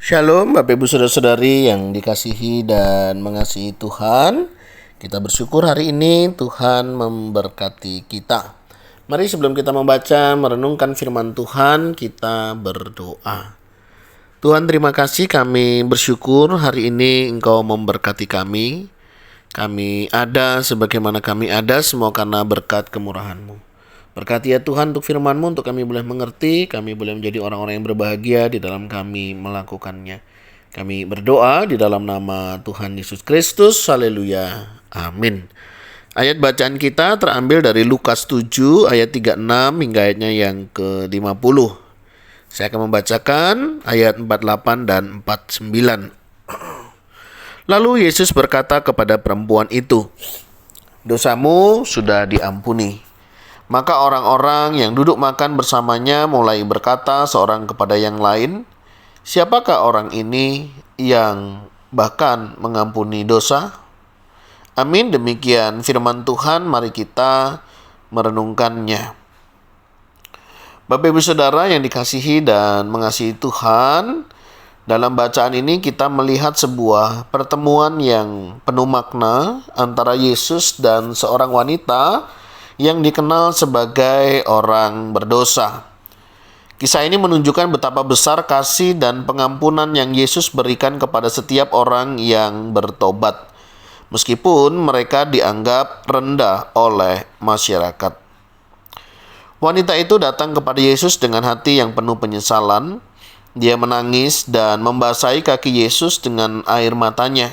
Shalom Bapak Ibu Saudara-saudari yang dikasihi dan mengasihi Tuhan. Kita bersyukur hari ini Tuhan memberkati kita. Mari sebelum kita membaca merenungkan firman Tuhan, kita berdoa. Tuhan, terima kasih, kami bersyukur hari ini Engkau memberkati kami. Kami ada sebagaimana kami ada semua karena berkat kemurahan-Mu. Berkati ya Tuhan untuk firman-Mu, untuk kami boleh mengerti, kami boleh menjadi orang-orang yang berbahagia di dalam kami melakukannya. Kami berdoa di dalam nama Tuhan Yesus Kristus. Haleluya. Amin. Ayat bacaan kita terambil dari Lukas 7 ayat 36 hingga ayatnya yang ke-50. Saya akan membacakan ayat 48 dan 49. Lalu Yesus berkata kepada perempuan itu, "Dosamu sudah diampuni." Maka orang-orang yang duduk makan bersamanya mulai berkata seorang kepada yang lain, "Siapakah orang ini yang bahkan mengampuni dosa?" Amin, demikian firman Tuhan, mari kita merenungkannya. Bapak Ibu Saudara yang dikasihi dan mengasihi Tuhan, dalam bacaan ini kita melihat sebuah pertemuan yang penuh makna antara Yesus dan seorang wanita yang dikenal sebagai orang berdosa. Kisah ini menunjukkan betapa besar kasih dan pengampunan yang Yesus berikan kepada setiap orang yang bertobat, meskipun mereka dianggap rendah oleh masyarakat. Wanita itu datang kepada Yesus dengan hati yang penuh penyesalan. Dia menangis dan membasahi kaki Yesus dengan air matanya,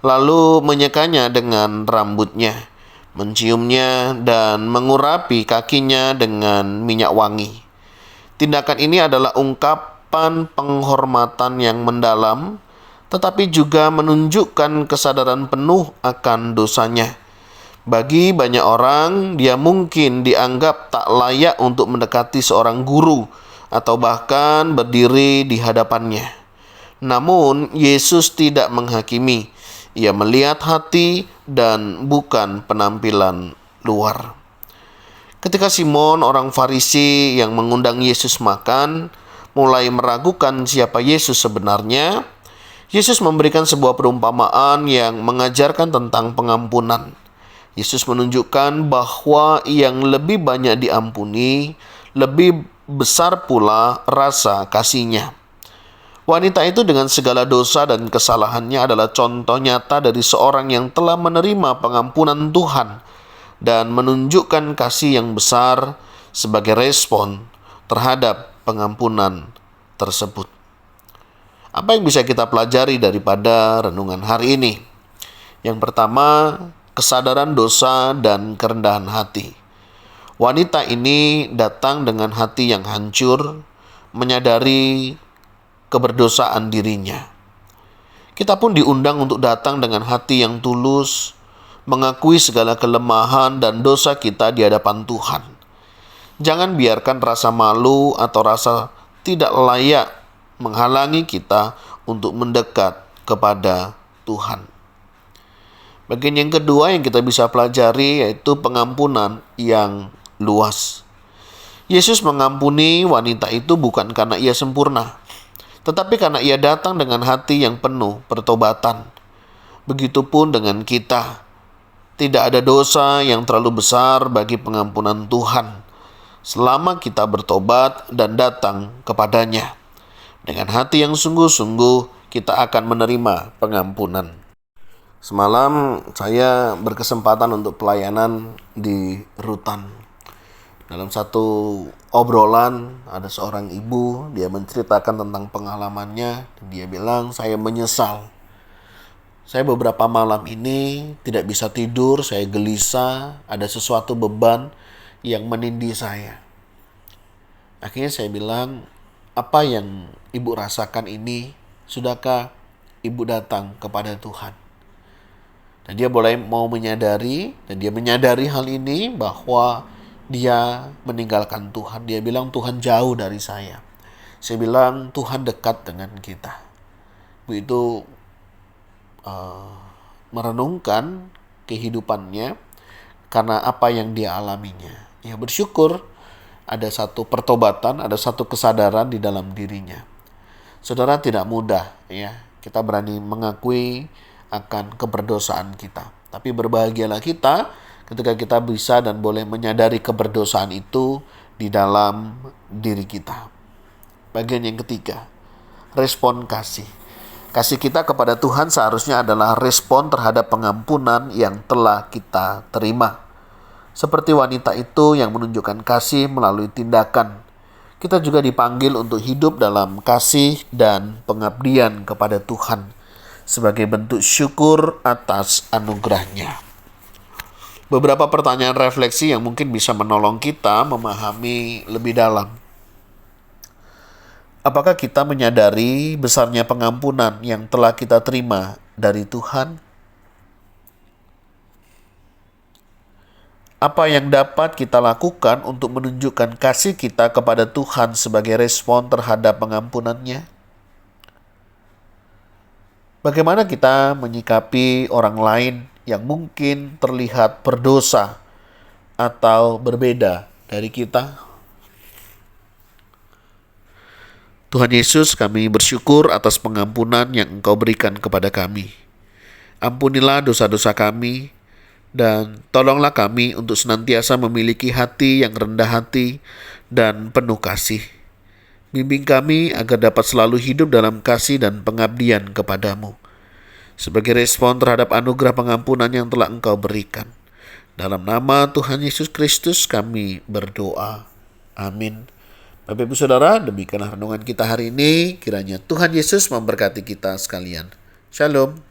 lalu menyekanya dengan rambutnya, menciumnya dan mengurapi kakinya dengan minyak wangi. Tindakan ini adalah ungkapan penghormatan yang mendalam, tetapi juga menunjukkan kesadaran penuh akan dosanya. Bagi banyak orang, dia mungkin dianggap tak layak untuk mendekati seorang guru atau bahkan berdiri di hadapannya. Namun, Yesus tidak menghakimi. Ia melihat hati dan bukan penampilan luar. Ketika Simon, orang Farisi yang mengundang Yesus makan, mulai meragukan siapa Yesus sebenarnya, Yesus memberikan sebuah perumpamaan yang mengajarkan tentang pengampunan. Yesus menunjukkan bahwa yang lebih banyak diampuni, lebih besar pula rasa kasihnya. Wanita itu dengan segala dosa dan kesalahannya adalah contoh nyata dari seorang yang telah menerima pengampunan Tuhan dan menunjukkan kasih yang besar sebagai respon terhadap pengampunan tersebut. Apa yang bisa kita pelajari daripada renungan hari ini? Yang pertama, kesadaran dosa dan kerendahan hati. Wanita ini datang dengan hati yang hancur, menyadari keberdosaan dirinya. Kita pun diundang untuk datang dengan hati yang tulus, mengakui segala kelemahan dan dosa kita di hadapan Tuhan. Jangan biarkan rasa malu atau rasa tidak layak menghalangi kita untuk mendekat kepada Tuhan. Bagian yang kedua yang kita bisa pelajari yaitu pengampunan yang luas. Yesus mengampuni wanita itu bukan karena ia sempurna, tetapi karena ia datang dengan hati yang penuh pertobatan. Begitupun dengan kita. Tidak ada dosa yang terlalu besar bagi pengampunan Tuhan selama kita bertobat dan datang kepadanya. Dengan hati yang sungguh-sungguh kita akan menerima pengampunan. Semalam saya berkesempatan untuk pelayanan di Rutan. Dalam satu obrolan ada seorang ibu, dia menceritakan tentang pengalamannya. Dia bilang, "Saya menyesal. Saya beberapa malam ini tidak bisa tidur, saya gelisah, ada sesuatu beban yang menindih saya." Akhirnya saya bilang, "Apa yang ibu rasakan ini, sudahkah ibu datang kepada Tuhan?" Dan dia mau menyadari, dan dia menyadari hal ini bahwa dia meninggalkan Tuhan. Dia bilang, "Tuhan jauh dari saya." Saya bilang, "Tuhan dekat dengan kita." Begitu merenungkan kehidupannya karena apa yang dia alaminya. Ya, bersyukur ada satu pertobatan, ada satu kesadaran di dalam dirinya. Saudara, tidak mudah ya. Kita berani mengakui akan keberdosaan kita. Tapi berbahagialah kita ketika kita bisa dan boleh menyadari keberdosaan itu di dalam diri kita. Bagian yang ketiga, respon kasih. Kasih kita kepada Tuhan seharusnya adalah respon terhadap pengampunan yang telah kita terima. Seperti wanita itu yang menunjukkan kasih melalui tindakan, kita juga dipanggil untuk hidup dalam kasih dan pengabdian kepada Tuhan sebagai bentuk syukur atas anugerah-Nya. Beberapa pertanyaan refleksi yang mungkin bisa menolong kita memahami lebih dalam. Apakah kita menyadari besarnya pengampunan yang telah kita terima dari Tuhan? Apa yang dapat kita lakukan untuk menunjukkan kasih kita kepada Tuhan sebagai respon terhadap pengampunan-Nya? Bagaimana kita menyikapi orang lain yang mungkin terlihat berdosa atau berbeda dari kita? Tuhan Yesus, kami bersyukur atas pengampunan yang Engkau berikan kepada kami. Ampunilah dosa-dosa kami, dan tolonglah kami untuk senantiasa memiliki hati yang rendah hati dan penuh kasih. Bimbing kami agar dapat selalu hidup dalam kasih dan pengabdian kepadamu, sebagai respon terhadap anugerah pengampunan yang telah Engkau berikan. Dalam nama Tuhan Yesus Kristus kami berdoa. Amin. Bapak Ibu Saudara, demikianlah renungan kita hari ini. Kiranya Tuhan Yesus memberkati kita sekalian. Shalom.